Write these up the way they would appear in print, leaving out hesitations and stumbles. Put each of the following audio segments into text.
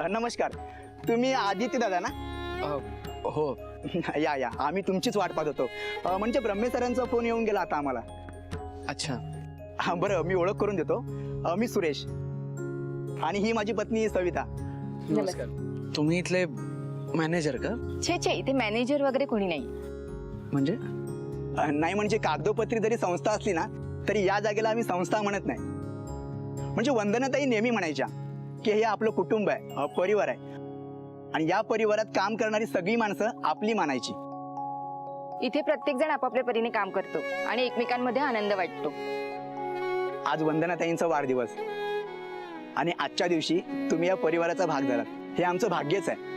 नमस्कार, तुम्ही आदित्य दादा ना? हो. या या, आम्ही तुमचीच वाट पाहत होतो. म्हणजे ब्रह्मे सरांचा फोन येऊन गेला आता आम्हाला. अच्छा. बरं, मी ओळख करून देतो. मी सुरेश आणि ही माझी पत्नी सविता. नमस्कार. तुम्ही इथले मॅनेजर का? छे छे, इथे मॅनेजर वगैरे कोणी नाही. म्हणजे नाही म्हणजे कागदोपत्री जरी संस्था असली ना तरी या जागेला आम्ही संस्था म्हणत नाही. म्हणजे वंदनाताई नेहमी म्हणायच्या की हे आपलं कुटुंब आहे, परिवार आहे आणि या परिवारात काम करणारी सगळी माणसं आपली मानायची. इथे प्रत्येक जण आपापल्या परीने काम करतो आणि एकमेकांमध्ये आनंद वाटतो. आज वंदनाताईंचा वाढदिवस आणि आजच्या दिवशी तुम्ही या परिवाराचा भाग झालात, हे आमचं भाग्यच आहे.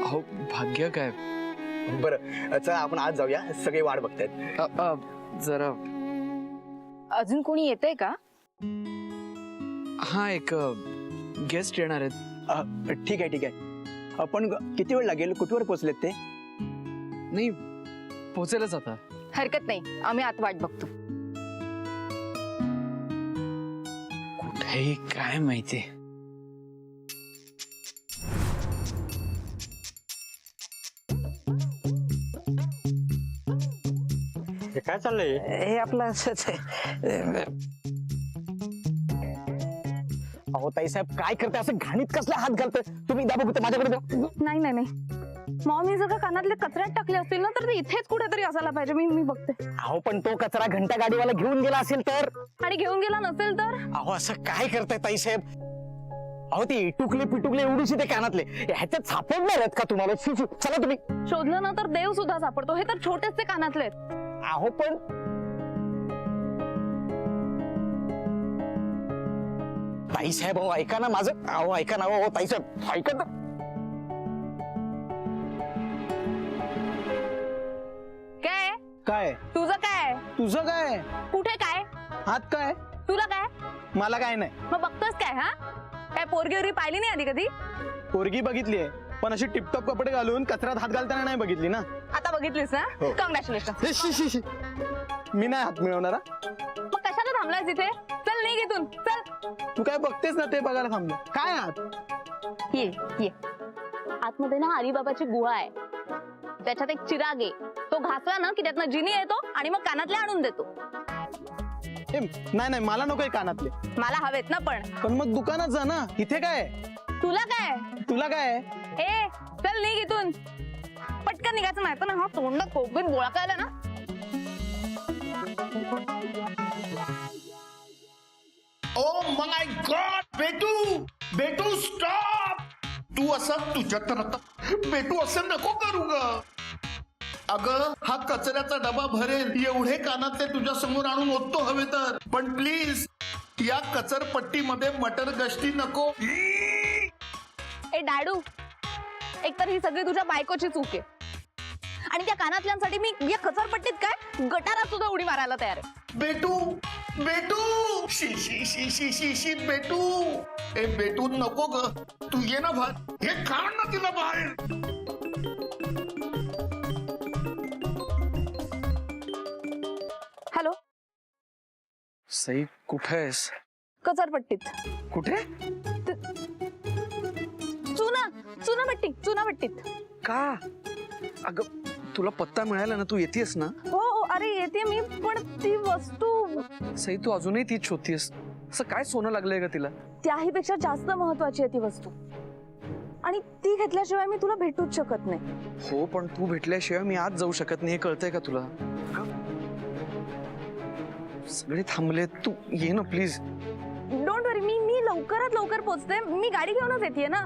अहो, भाग्य काय? बरं चला आपण आज जाऊया, सगळे वाट बघतायत. जरा अजून कोणी येतंय का? हा, एक गेस्ट येणार आहेत. ठीक आहे ठीक आहे. पण किती वेळ लागेल, कुठवर पोहोचलेत ते? नाही, पोहोचेलच आता. हरकत नाही, आम्ही आत वाट बघतो. कुठेही काय माहिती. हे काय चाललंय? हे आपलं असंच आहे. अहो ताईसाहेब काय करते, असं घाणीत कसला हात घालतोय तुम्ही? द्या बघू माझ्याकडे द्या. नाही नाही नाही, मॉमी जर का कानातले कचऱ्यात टाकले असतील ना तर ते इथेच कुठेतरी असायला पाहिजे. मी बघते. अहो पण तो कचरा घंटा गाडीवाला घेऊन गेला असेल तर? आणि घेऊन गेला नसेल तर? अहो असं काय करताय ताईसाहेब? अहो ती इटुकले पिटुकले एवढीशी ते कानातले ह्याच्यात सापडणार आहेत का तुम्हाला? चला तुम्ही. शोधलं ना तर देव सुद्धा सापडतो. हे तर छोटेसे कानातले आहेत. अहो पण ताईसाहेब अहो ऐका ना माझं. अहो ऐका ना. हो ताईसाहेब ऐका ना. काय काय तुझं काय? तुझं काय? कुठे काय? हात काय? तुला काय? मला काय नाही. मग बघतोस काय? हा काय पोरगी वगैरे पाहिली नाही आधी कधी? पोरगी बघितलीये पण अशी टिपटॉप कपडे घालून कचऱ्यात हात घालताना नाही बघितली ना. आता बघितलीस ना? हो. कॉंग्रॅच्युलेशन. मी नाही हात मिळवणारा. मग कशाला थांबलायस इथे? चल निघ इथून, चल. तू काय बघतेस ना ते बघायला थांबलो. काय हात? ये आतमध्ये ना हरिबाबाची गुहा आहे, त्याच्यात एक चिराग आहे. तो घासला ना की त्यातनं जिनी येतो आणि मग कानातले आणून देतो. नाही नाही मला नकोय कानातले. मला हवेत ना पण मग दुकानात जा ना. इथे काय? तुला काय? तुला काय? ए चल निघ इथून, पटकन निघायचं नाही तर ना हा तोंडात कोकण गोळा करायला ना. ओ माय गॉड, बेटू स्टॉप. तू असं तुझ्या तर आता बेटू असं नको करू ग. अगं हा कचऱ्याचा डबा भरेल एवढे कानातले तुझ्या समोर आणून ओततो हवे तर, पण प्लीज या कचरपट्टीमध्ये मटर गश्ती नको. ए डाडू, एकतर ही सगळी तुझ्या बायकोची चूक आहे आणि त्या कानातल्यांसाठी मी या कचरपट्टीत काय गटारात सुद्धा उडी मारायला तयार आहे. बेटू शी शी शी शी शी शी बेटू. ए बेटू नको ग, तू ये ना बाहेर. हे काढ ना तिला बाहेर. हॅलो, सई कुठे आहेस? कचरपट्टीत. कुठे? चुनाभट्टीत. का? अगं तुला पत्ता मिळाला ना, तू येतेस ना? हो अरे येते मी, पण ती वस्तू. सई तू अजूनही तीच शोधतीस. असं काय सोनं लागलंय का तिला? त्याही पेक्षा जास्त महत्वाची आहे ती वस्तू आणि ती घेतल्याशिवाय मी तुला भेटूच शकत नाही. हो पण तू भेटल्याशिवाय मी आज जाऊ शकत नाही, हे कळतंय का तुला? सगळे थांबले, तू ये ना प्लीज. डोंट वरी, मी लवकरात लवकर पोहोचते. मी गाडी घेऊनच येते ना.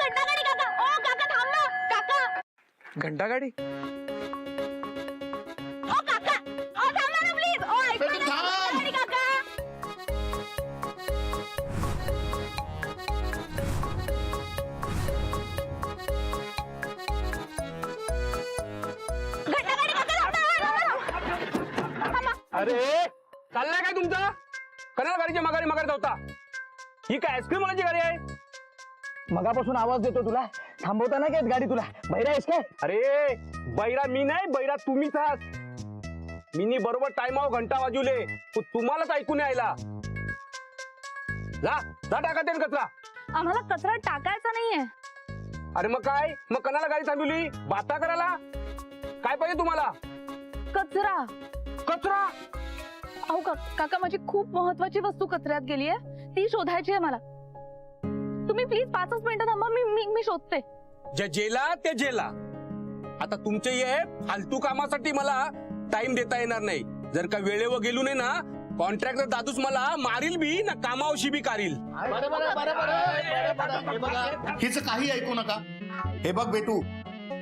घंटागाडी काका, ओ काका थांब ना काका. घंटा गाडी? ओ काका, ओ थांब ना प्लीज. ओ ऐक ना घंटागाडी काका. घंटागाडी काका थांब. अरे चाललाय काय तुमचा? कशाला गाडीच्या माघारी धावता? ही काय आईस्क्रीम वाल्याची गाडी आहे? मगापासून आवाज देतो तुला, थांबवता नाही घेत गाडी. तुला बहिरा आहेस काय? अरे बैरा मी नाही, बैरा तुम्हीच आहात. मीनी बरोबर टाइमावर घंटा वाजवले, तुम्हालाच ऐकून यायला. जा जा टाका ते कचरा. आम्हाला कचरा टाकायचा नाहीये. अरे मग काय, मग कणाला गाडी थांबवली बाता करायला? काय पाहिजे तुम्हाला? कचरा. कचरा? अहो काका माझी खूप महत्वाची वस्तू कचऱ्यात गेली आहे, ती शोधायची आहे मला. तुम्ही प्लीज 5 मिनिटं थांबा, मी शोधते. जे जेला ते जेला. आता तुमचे हे फालतू कामासाठी मला टाइम देता येणार नाही. जर का वेळेवर गेलो नाही ना, कॉन्ट्रॅक्टर दादूस मला मारील बी ना, कामावशी बी कारील. हिच काही ऐकू नका. हे बघ बेटू,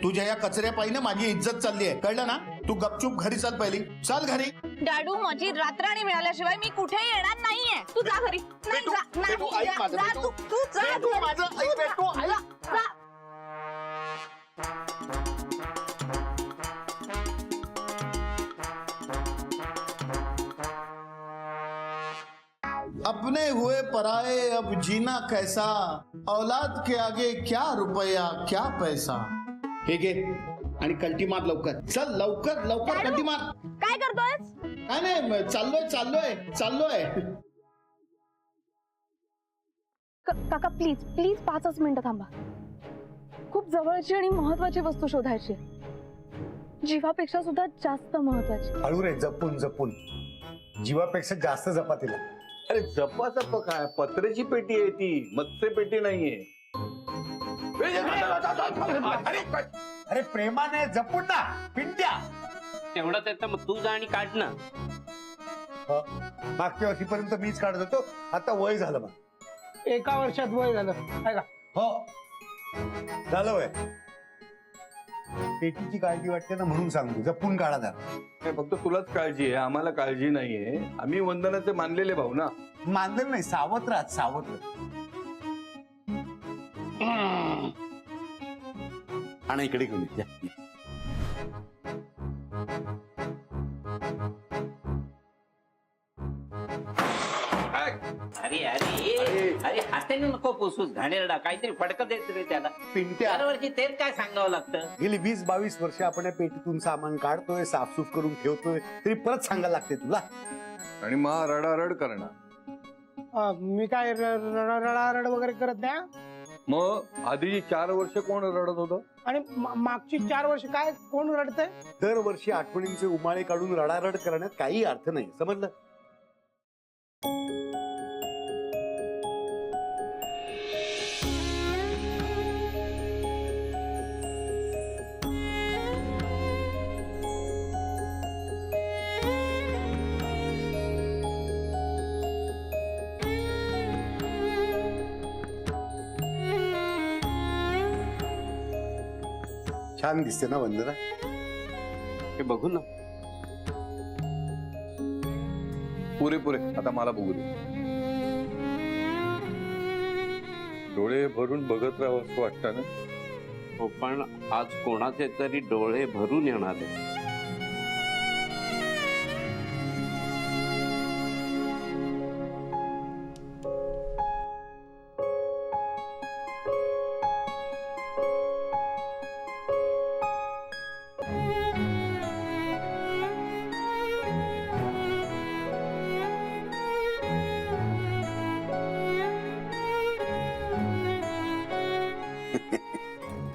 तुझ्या या कचऱ्या पायीने माझी इज्जत चालली आहे, कळलं ना? तू गपचूप घरी चल, पहिली चल घरी. डॅडू माझी रात्राणी मिळाल्याशिवाय मी कुठेही येणार नाहीये. तू जा घरी. नाही, बेटू, जा, नाही, बेटू, ऐक जा, माझं, जा, बेटू. तू जा बेटू, घरी. माझं ऐक, बेटू, ऐक. जा, जा. अपने हुए पराए अब जीना कैसा, औलाद के आगे क्या रुपया क्या पैसा. हे घे आणि कल्टी मार लवकर. चल लवकर लवकर कल्टी मार. काय करतोयस? काय नाही, चाललोय. काका प्लीज 5 मिनिटं थांबा. खूप जवळची आणि महत्वाची वस्तू शोधायची आहे. जीवापेक्षा सुद्धा जास्त महत्वाची. हळू रे, जपून जपून. जीवापेक्षा जास्त जपा तिला. अरे जपाजप काय, पत्र्याची पेटी आहे ती, मत्स्य पेटी नाहीये. अरे प्रेमाने जपून ना, पिंट्या. तेवढंच येतं, मग तू जा आणि काढ ना. मागच्या वर्षीपर्यंत मीच काढत होतो, आता वय झालं मग. 1 वर्षात वय झालं आहे का? हो झालं वय. पेटीची काळजी वाटते ना, म्हणून सांगतो जपून काढा जरा. काय फक्त तुलाच काळजी आहे, आम्हाला काळजी नाहीये. आम्ही वंदनाचे मानलेले भाऊ ना. मानलं नाही, सावध राहत सावध. आणि इकडे घेऊन ये. अरे अरे अरे हाताने नको पुसूस घाणेरडा, काहीतरी फडकं देत रे त्याला. पिंट्या, दरवर्षी तेच काय सांगावं लागतं. गेली 20-22 वर्ष आपण या पेटीतून सामान काढतोय, साफसूफ करून ठेवतोय, तरी परत सांगायला लागते तुला. आणि मग रडारड करणार. मी काय रडारड वगैरे करत नाही. मग आधीची 4 वर्ष कोण रडत होतं? आणि मागची 4 वर्ष काय कोण रडतंय? दरवर्षी आठवणींचे उमाळे काढून रडारड करण्यात काही अर्थ नाही, समजलं? छान दिसते ना वंदना? हे बघू ना. पुरे आता मला बघू दे. डोळे भरून बघत राहावं असं वाटतं ना. हो, पण आज कोणाचे तरी डोळे भरून येणार आहे.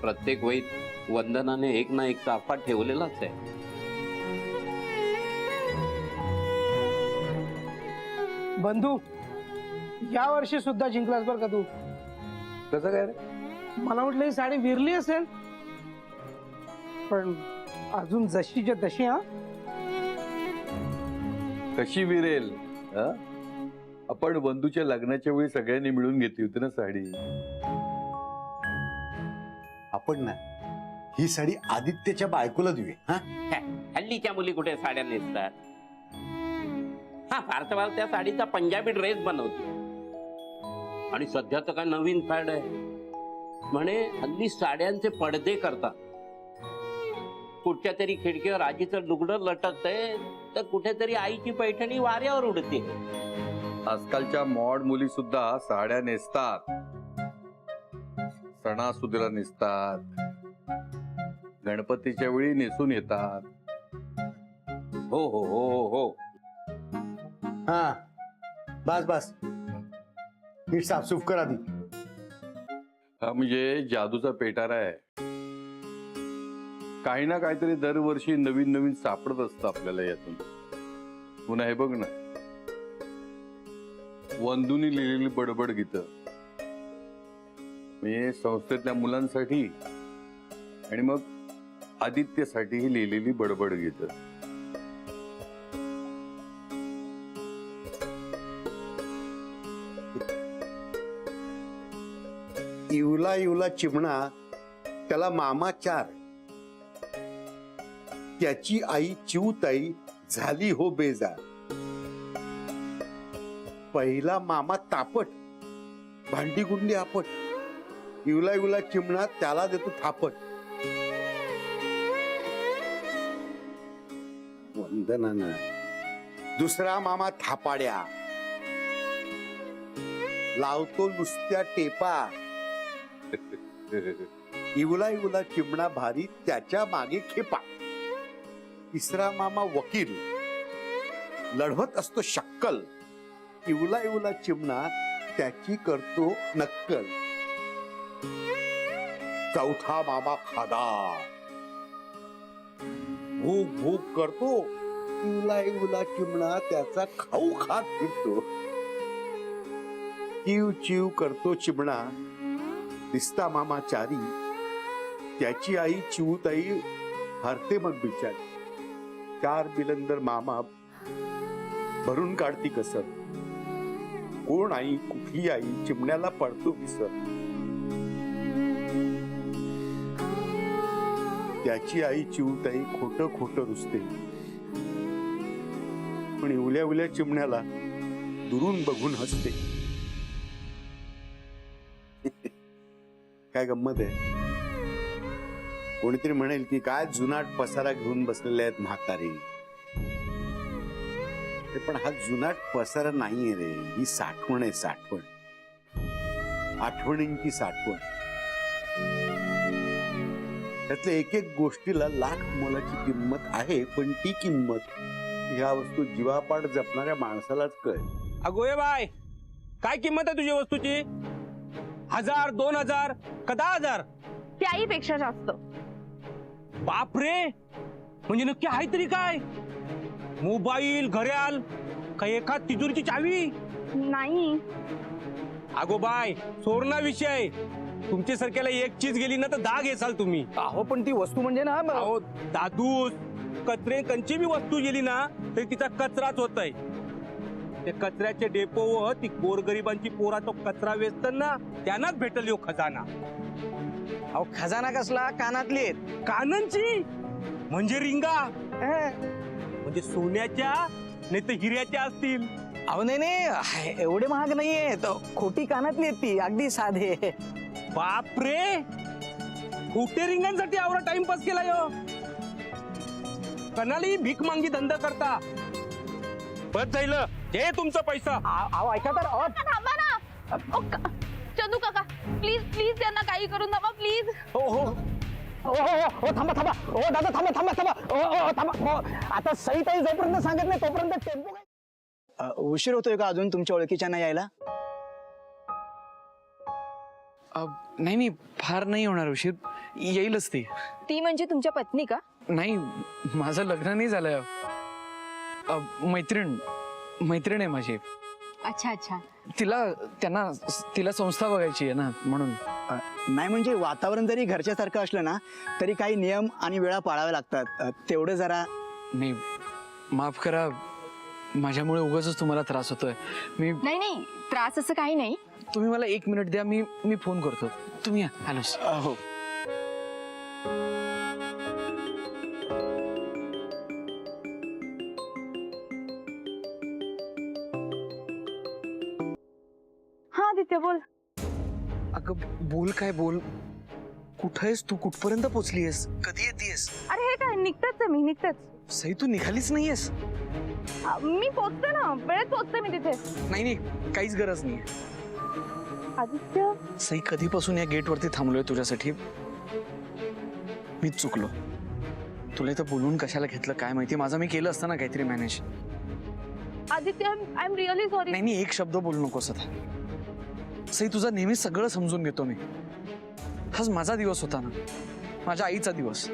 प्रत्येक वहीत वंदनाने एक ना एक चाफा ठेवलेलाच आहे. बंधू, या वर्षी सुद्धा जिंकलास बरं का तू. कसं काय रे? मला वाटलं ही साडी विरली असेल, पण अजून जशीच्या तशी. हा, कशी विरेल? आपण बंधूच्या लग्नाच्या वेळी सगळ्यांनी मिळून घेतली होती ना साडी. आपण ना ही साडी आदित्यच्या बायकोला देऊया. हा, हल्लीच्या मुली कुठे साड्या नेसतात? हा, फार तर त्या साडीचा पंजाबी ड्रेस बनवते. आणि सध्या तर काय नवीन फॅड आहे म्हणे, हल्ली साड्यांचे पडदे करतात. कुठच्या तरी खिडकीवर आजीचं लुगडं लटकतंय, तर कुठेतरी आईची पैठणी वाऱ्यावर उडते. आजकालच्या मॉड मुली सुद्धा साड्या नेसतात, सणासुदीला नेसतात, गणपतीच्या वेळी नेसून येतात. हो हो हो हो. हा, बस बस. नीट साफसूफ कर आधी. हा म्हणजे जादूचा पेटारा आहे. काही ना काहीतरी दरवर्षी नवीन नवीन सापडत असतं आपल्याला यातून. पुन्हा हे बघ ना, वंदूनी लिहिलेली बडबड गीतं, म्हणजे संस्थेतल्या मुलांसाठी आणि मग आदित्यसाठीही लिहिलेली बडबड गीतं. इवला इवला चिमणा त्याला मामा 4, त्याची आई चिवताई झाली हो बेजार. पहिला मामा तापट, भांडी गुंडी आपट, इवला इवला चिमणा त्याला देतो थापट. वंदनानं दुसरा मामा थापाड्या, लावतो नुसत्या टेपा. इवला इवला चिमणा भारी, त्याच्या मागे खेपा. तिसरा मामा वकील, लढवत असतो शक्कल. इवला इवला चिमणा त्याची करतो नक्कल. चौथा मामा खादार, भूक भूक करतो. इवला इवला चिमणा त्याचा खाऊ खात फिरतो. चिव चिव करतो चिमणा, दिसता मामा 4, त्याची आई चिवताई हरते मग बिचारी. 4 बिलंदर मामा भरून काढती कसर. कोण आई कुठली आई चिमण्याला पडतो विसर. त्याची आई चिवताई खोट खोट रुसते, पण इवल्या उल्या चिमण्याला दुरून बघून हसते. काय गंमत आहे. कोणीतरी म्हणेल की काय जुनाट पसारा घेऊन बसलेले आहेत म्हातारे. पण हा जुनाट पसारा नाहीये रे, ही साठवण आहे. साठवण, आठवणींची साठवण. त्यातल्या एक एक गोष्टीला लाख मोलाची किंमत आहे, पण ती किंमत ह्या वस्तू जीवापाड जपणाऱ्या माणसालाच कळ. अगोय बाय, काय किंमत आहे तुझ्या वस्तूची? 1000, 2000 का 10,000? त्याहीपेक्षा जास्त. बापरे, म्हणजे नक्की आहे तरी काय? मोबाईल, घड्याळ का एखाद तिजोरीची चावी? नाही. अगो बाय, सोडणा विषय. तुमच्या सारख्याला एक चीज गेली ना तर 10 घेसाल तुम्ही. अहो पण ती वस्तू म्हणजे ना, अहो दादूस, कचरे कंची बी वस्तू गेली ना तरी तिचा कचराच होतय. त्या कचऱ्याच्या डेपोवर ती गोरगरिबांची पोरा तो कचरा वेचतात ना, त्यांनाच भेटल यो खजाना. अहो खजाना कसला, कानातली आहेत. कानांची म्हणजे रिंगा, म्हणजे सोन्याच्या नाही तर हिऱ्याच्या असतील. अहो नाही नाही, एवढे महाग नाहीये. खोटी कानातली आहेत ती, अगदी साधे. बापरे, खोटे रिंगांसाठी आवडा टाइमपास केला यो. कणाली भीक मांगी धंदा करता. बस जाईल हे तुमचा पैसा. अहो ऐका तर. थांबा ना. चंदू काका, प्लीज प्लीज त्यांना काही करून थांबा प्लीज. हो हो हो हो हो, थांबा थांबा. हो दादा थांबा थांबा थांबा. हो थांबा. आता सई ताई जोपर्यंत सांगत नाही तोपर्यंत टेम्पो. उशीर होतोय का अजून तुमच्या ओळखीच्यांना यायला? नाही नाही, फार नाही होणार उशीर, येईलच ती. ती म्हणजे तुमच्या पत्नी का? नाही, माझं लग्न नाही झालंय. मैत्रीण आहे माझी. अच्छा अच्छा. तिला संस्था बघायची आहे ना, म्हणून. नाही म्हणजे वातावरण जरी घरच्यासारखं असलं ना तरी काही नियम आणि वेळा पाळाव्या लागतात. तेवढं जरा. नाही, माफ करा, माझ्यामुळे उगाच तुम्हाला त्रास होतोय. नाही नाही, त्रास असं काही नाही. तुम्ही मला 1 मिनिट द्या, मी फोन करतो. तुम्ही या. हॅलोस. हो. हा आदित्य बोल. अगं बोल, काय बोल. कुठं आहेस तू? कुठपर्यंत पोचलीयस? कधी येतेस? अरे हे काय, निघतेच आहे मी, निघतेच. सई तू निघालीच नाहीयेस? मी पोचते ना, वेळेत पोचते मी तिथे. नाही नाही, काहीच गरज नाही. आदित्य, सई कधीपासून या गेट वरती थांबलोय तुझ्यासाठी. मीच चुकलो. तुला इथं बोलून कशाला घेतलं काय माहिती. माझं मी केलं असतं ना काहीतरी manage. Aditya, I am really sorry. नाही नाही, एक शब्द बोलू नकोस आता. सई तुझा नेहमी सगळं समजून घेतो मी. हाच माझा दिवस होता ना, माझ्या आईचा दिवस.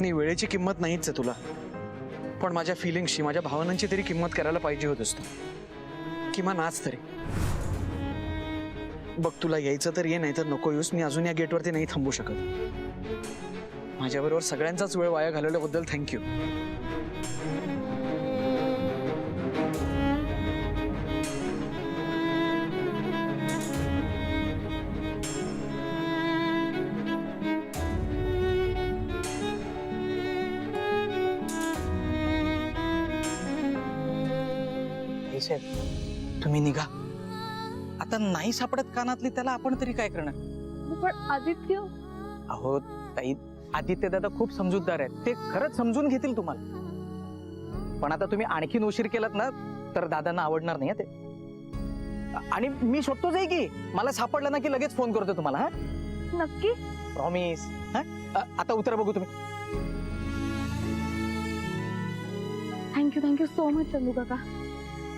नाही, वेळेची किंमत नाहीच आहे तुला, पण माझ्या फिलिंग्सची, माझ्या भावनांची तरी किंमत करायला पाहिजे होतीस तू. किंवा नाच तरी. बघ, तुला यायचं तर ये, नाही तर नको येऊस. मी अजून या गेटवरती नाही थांबू शकत. माझ्याबरोबर सगळ्यांचाच वेळ वाया घालवल्याबद्दल थँक्यू. तुम्ही निघा आता. नाही सापडत कानातली त्याला आपण तरी काय करणार. पण आदित्य, अहो ताई, आदित्य दादा खूप समजूतदार आहेत. ते खरंच समजून घेतील तुम्हाला. पण आता तुम्ही आणखीन उशीर केलात ना तर दादांना आवडणार नाही ते. आणि मी शोधतोच आहे की, मला सापडलं ना की लगेच फोन करतो तुम्हाला. हा, नक्की? प्रॉमिस. आता उतरा बघू तुम्ही. थँक्यू सो मच चंदू काका.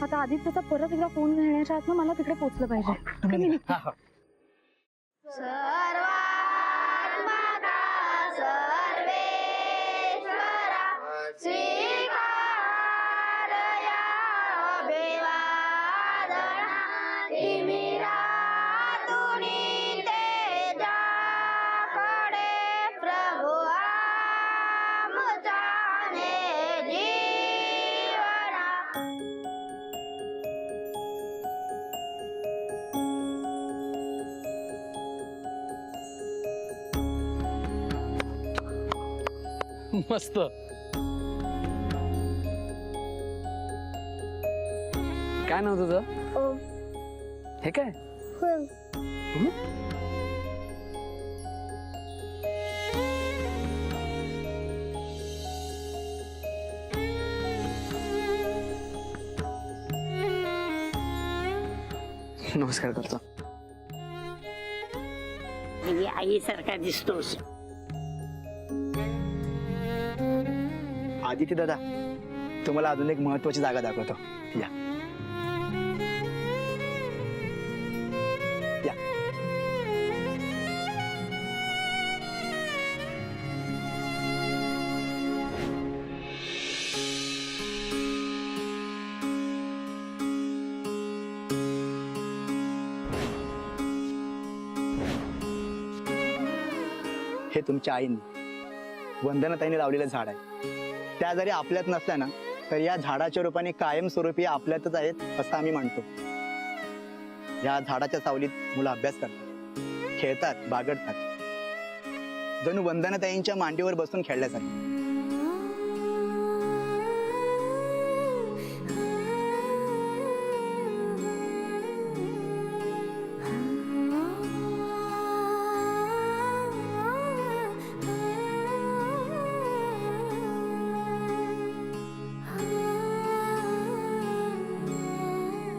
आता आदित्यचा परत एकदा फोन घेण्याच्या आत मला तिकडे पोहोचलं पाहिजे. मस्त. काय नाव तुझं? हे काय? नमस्कार करतो. आईसारखा दिसतोस. आदित्य दादा, तुम्हाला अजून एक महत्वाची जागा दाखवतो. या या. हे तुमच्या आईने, वंदनाताईने लावलेलं झाड आहे. त्या जरी आपल्यात नसल्या ना तर या झाडाच्या रूपाने कायमस्वरूपी आपल्यातच आहेत असं आम्ही म्हणतो. या झाडाच्या सावलीत मुलं अभ्यास करतात, खेळतात, बागडतात, जणू वंदनाताईंच्या मांडीवर बसून खेळल्यासारखं.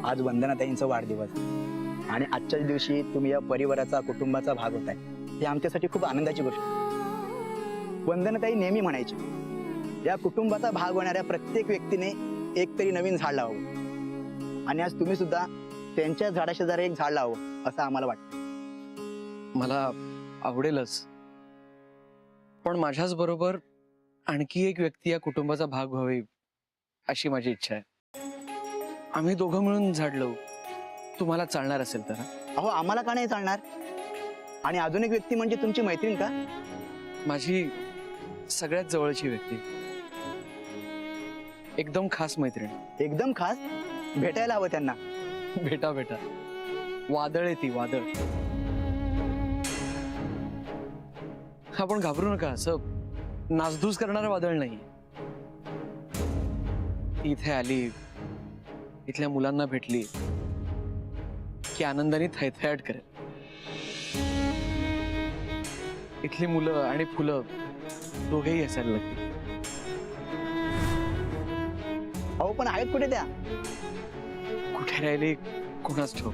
आज वंदनाताईंचा वाढदिवस आणि आजच्याच दिवशी तुम्ही या परिवाराचा, कुटुंबाचा भाग होताय. ही आमच्यासाठी खूप आनंदाची गोष्ट. वंदनाताई नेहमी म्हणायची, या कुटुंबाचा भाग होणाऱ्या प्रत्येक व्यक्तीने एक तरी नवीन झाड लावावं. आणि आज तुम्ही सुद्धा त्यांच्या झाडाशेजारी एक झाड लावावं असं आम्हाला वाटतं. मला आवडेलच, पण माझ्याच बरोबर आणखी एक व्यक्ती या कुटुंबाचा भाग व्हावी अशी माझी इच्छा आहे. आम्ही दोघं मिळून झाड लावू. तुम्हाला चालणार असेल तर. अहो, आम्हाला का नाही चालणार. आणि अजून एक व्यक्ती म्हणजे तुमची मैत्रीण का? माझी सगळ्यात जवळची व्यक्ती, एकदम खास मैत्रीण. एकदम खास? भेटायला हवं त्यांना. भेटा भेटा. वादळ आहे ती, वादळ. आपण घाबरू नका, असं नासधूस करणारं वादळ नाही. ती इथे आली, इथल्या मुलांना भेटली की आनंदाने थैथयाट करेल. इथली मुलं आणि फुलं दोघेही हसायला लागतील. अहो, पण आहेत कुठे त्या? कुठे राहिली कुणाच ठाऊक.